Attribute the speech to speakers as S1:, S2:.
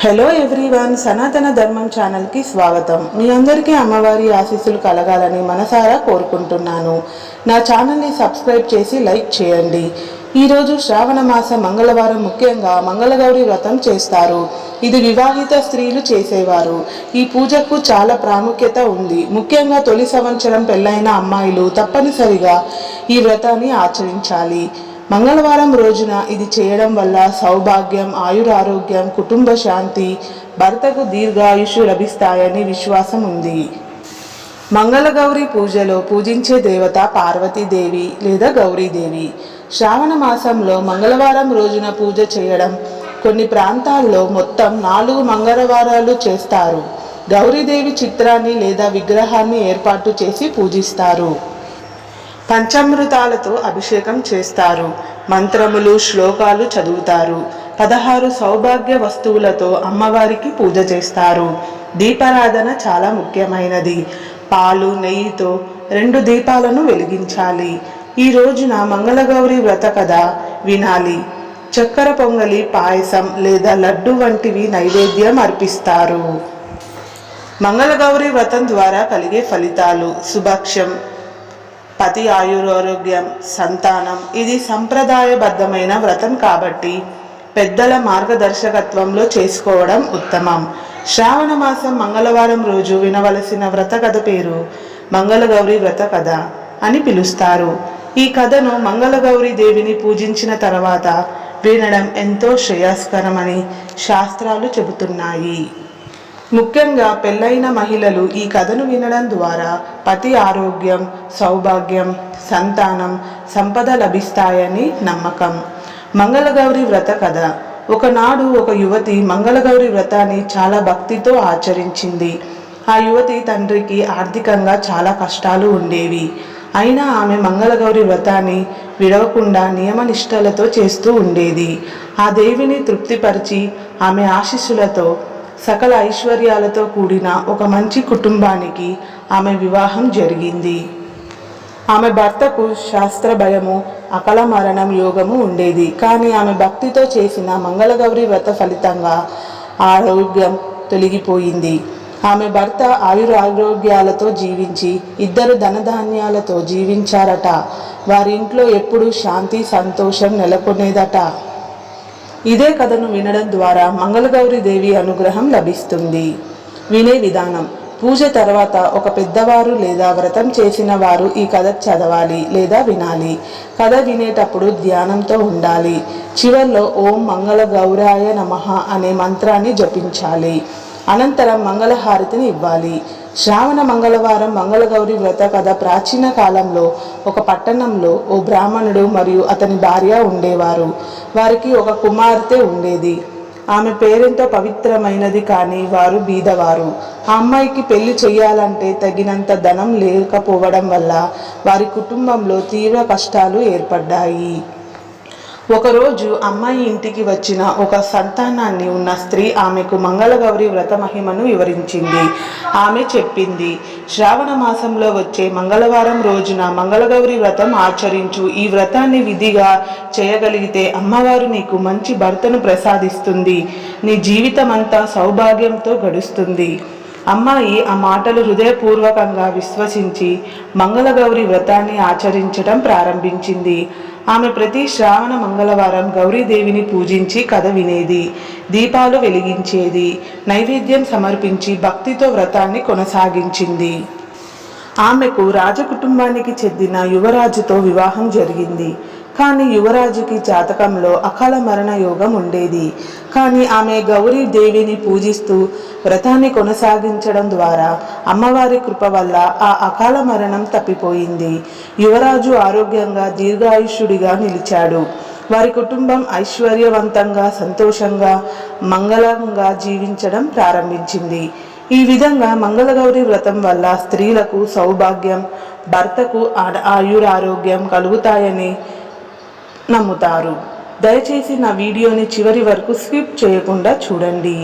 S1: Hello everyone, సనాతన ధర్మం ఛానల్కి స్వాగతం. మీ అందరికీ అమ్మవారి ఆశీస్సులు కలగాలని మనసారా కోరుకుంటున్నాను. నా ఛానల్ని సబ్స్క్రైబ్ చేసి లైక్ చేయండి. ఈరోజు శ్రావణ మాస మంగళవారం, ముఖ్యంగా మంగళగౌరి వ్రతం చేస్తారు. ఇది వివాహిత స్త్రీలు చేసేవారు. ఈ పూజకు చాలా ప్రాముఖ్యత ఉంది. ముఖ్యంగా తొలి సంవత్సరం పెళ్ళైన అమ్మాయిలు తప్పనిసరిగా ఈ వ్రతాన్ని ఆచరించాలి. మంగళవారం రోజున ఇది చేయడం వల్ల సౌభాగ్యం, ఆయురారోగ్యం, కుటుంబ శాంతి, భర్తకు దీర్ఘాయుషు లభిస్తాయని విశ్వాసం ఉంది. మంగళగౌరి పూజలో పూజించే దేవత పార్వతీదేవి లేదా గౌరీదేవి. శ్రావణ మాసంలో మంగళవారం రోజున పూజ చేయడం కొన్ని ప్రాంతాల్లో మొత్తం 4 మంగళవారాలు చేస్తారు. గౌరీదేవి చిత్రాన్ని లేదా విగ్రహాన్ని ఏర్పాటు చేసి పూజిస్తారు. పంచామృతాలతో అభిషేకం చేస్తారు. మంత్రములు, శ్లోకాలు చదువుతారు. 16 సౌభాగ్య వస్తువులతో అమ్మవారికి పూజ చేస్తారు. దీపారాధన చాలా ముఖ్యమైనది. పాలు, నెయ్యితో 2 దీపాలను వెలిగించాలి. ఈ రోజున మంగళగౌరి వ్రత కథ వినాలి. చక్కెర పొంగలి, పాయసం లేదా లడ్డు వంటివి నైవేద్యం అర్పిస్తారు. మంగళగౌరి వ్రతం ద్వారా కలిగే ఫలితాలు: సుభక్షం, పతి ఆయురారోగ్యం, సంతానం. ఇది సంప్రదాయబద్ధమైన వ్రతం కాబట్టి పెద్దల మార్గదర్శకత్వంలో చేసుకోవడం ఉత్తమం. శ్రావణ మాసం మంగళవారం రోజు వినవలసిన వ్రత కథ పేరు మంగళగౌరి వ్రత కథ అని పిలుస్తారు. ఈ కథను మంగళగౌరి దేవిని పూజించిన తర్వాత వినడం ఎంతో శ్రేయస్కరమని శాస్త్రాలు చెబుతున్నాయి. ముఖ్యంగా పెళ్ళైన మహిళలు ఈ కథను వినడం ద్వారా పతి ఆరోగ్యం, సౌభాగ్యం, సంతానం, సంపద లభిస్తాయని నమ్మకం. మంగళగౌరి వ్రత కథ. ఒకనాడు ఒక యువతి మంగళగౌరి వ్రతాన్ని చాలా భక్తితో ఆచరించింది. ఆ యువతి తండ్రికి ఆర్థికంగా చాలా కష్టాలు ఉండేవి. అయినా ఆమె మంగళగౌరి వ్రతాన్ని విడవకుండా నియమనిష్టలతో చేస్తూ ఉండేది. ఆ దేవిని తృప్తిపరిచి ఆమె ఆశీస్సులతో సకల ఐశ్వర్యాలతో కూడిన ఒక మంచి కుటుంబానికి ఆమె వివాహం జరిగింది. ఆమె భర్తకు శాస్త్ర భయము, అకాల మరణం యోగము ఉండేది. కానీ ఆమె భక్తితో చేసిన మంగళగౌరి వ్రత ఫలితంగా ఆరోగ్యం తొలగిపోయింది. ఆమె భర్త ఆయురారోగ్యాలతో జీవించి 2 ధనధాన్యాలతో జీవించారట. వారి ఇంట్లో ఎప్పుడూ శాంతి, సంతోషం నెలకొనేదట. ఇదే కథను వినడం ద్వారా మంగళగౌరి దేవి అనుగ్రహం లభిస్తుంది. వినే విధానం: పూజ తర్వాత ఒక పెద్దవారు లేదా వ్రతం చేసిన వారు ఈ కథ చదవాలి లేదా వినాలి. కథ వినేటప్పుడు ధ్యానంతో ఉండాలి. చివర్లో ఓం మంగళగౌరాయ నమః అనే మంత్రాన్ని జపించాలి. అనంతరం మంగళహారతిని ఇవ్వాలి. శ్రావణ మంగళవారం మంగళగౌరి వ్రత కథ. ప్రాచీన కాలంలో ఒక పట్టణంలో ఓ బ్రాహ్మణుడు మరియు అతని భార్య ఉండేవారు. వారికి ఒక కుమార్తె ఉండేది. ఆమె పేరెంతో పవిత్రమైనది, కానీ వారు బీదవారు. ఆ అమ్మాయికి పెళ్లి చేయాలంటే తగినంత ధనం లేకపోవడం వల్ల వారి కుటుంబంలో తీవ్ర కష్టాలు ఏర్పడ్డాయి. ఒకరోజు అమ్మాయి ఇంటికి వచ్చిన ఒక సంతానాన్ని ఉన్న స్త్రీ ఆమెకు మంగళగౌరి వ్రత మహిమను వివరించింది. ఆమె చెప్పింది, శ్రావణ మాసంలో వచ్చే మంగళవారం రోజున మంగళగౌరి వ్రతం ఆచరించు. ఈ వ్రతాన్ని విధిగా చేయగలిగితే అమ్మవారు నీకు మంచి భర్తను ప్రసాదిస్తుంది. నీ జీవితం అంతా సౌభాగ్యంతో గడుస్తుంది. అమ్మాయి ఆ మాటలు హృదయపూర్వకంగా విశ్వసించి మంగళగౌరి వ్రతాన్ని ఆచరించడం ప్రారంభించింది. ఆమె ప్రతి శ్రావణ మంగళవారం గౌరీదేవిని పూజించి కథ వినేది, దీపాలు వెలిగించేది, నైవేద్యం సమర్పించి భక్తితో వ్రతాన్ని కొనసాగించింది. ఆమెకు రాజకుటుంబానికి చెందిన యువరాజుతో వివాహం జరిగింది. కానీ యువరాజుకి జాతకంలో అకాల మరణ యోగం ఉండేది. కానీ ఆమె గౌరీ దేవిని పూజిస్తూ వ్రతాన్ని కొనసాగించడం ద్వారా అమ్మవారి కృప వల్ల ఆ అకాల మరణం తప్పిపోయింది. యువరాజు ఆరోగ్యంగా దీర్ఘాయుష్యుడిగా నిలిచాడు. వారి కుటుంబం ఐశ్వర్యవంతంగా, సంతోషంగా, మంగళంగా జీవించడం ప్రారంభించింది. ఈ విధంగా మంగళగౌరి వ్రతం వల్ల స్త్రీలకు సౌభాగ్యం, భర్తకు ఆయురారోగ్యం కలుగుతాయని నమ్ముతారు. దయచేసి నా వీడియోని చివరి వరకు స్కిప్ చేయకుండా చూడండి.